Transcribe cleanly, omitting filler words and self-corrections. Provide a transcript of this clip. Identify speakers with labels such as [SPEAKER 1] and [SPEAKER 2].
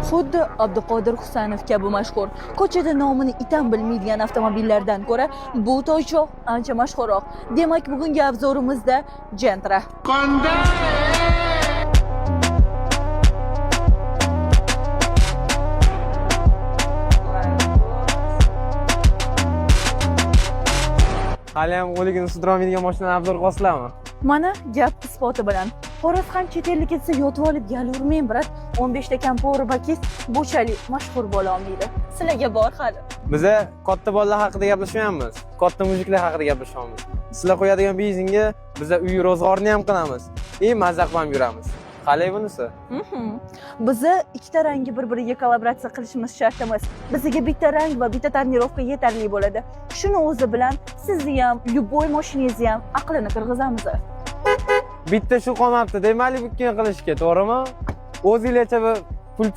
[SPEAKER 1] Xuddi Abduqodir Husanov kabi mashhur, ko'chada nomini itam bilmaydigan avtomobillardan ko'ra bu toychoq ancha mashhurroq. Demak, bugungi avzorimizda Gentra.
[SPEAKER 2] Haliyam o'ligini sudraolmaydigan mashinani obzor qilasizlarmi?
[SPEAKER 1] Mana gap isboti bilan. Xo'roz ham chet elga ketsa yotib olib galurmang, brat. 15 ta kampori bakis bo'chalik mashhur bo'la olmaydi. Sizlarga bor hali.
[SPEAKER 2] Biza katta bolalar haqida gaplashmayapmiz. Katta mujiklar haqida gaplashyapmiz. Sizlar qo'yadigan benzinga biza uy ro'zg'orini ham qilamiz. Mazza qilib yuramiz. Qalay bunisi?
[SPEAKER 1] Biza ikkita rangni bir-biriga kollaboratsiya qilishimiz shart emas. Bizga bitta rang va bitta tonirovka yetarli bo'ladi. Shuni o'zi bilan sizni ham, любой mashinangizni ham aqlini kirgizamiz.
[SPEAKER 2] Bitta shu qolmabdi, demak, butkin qilishga, to'g'rimi? O'zingizcha pul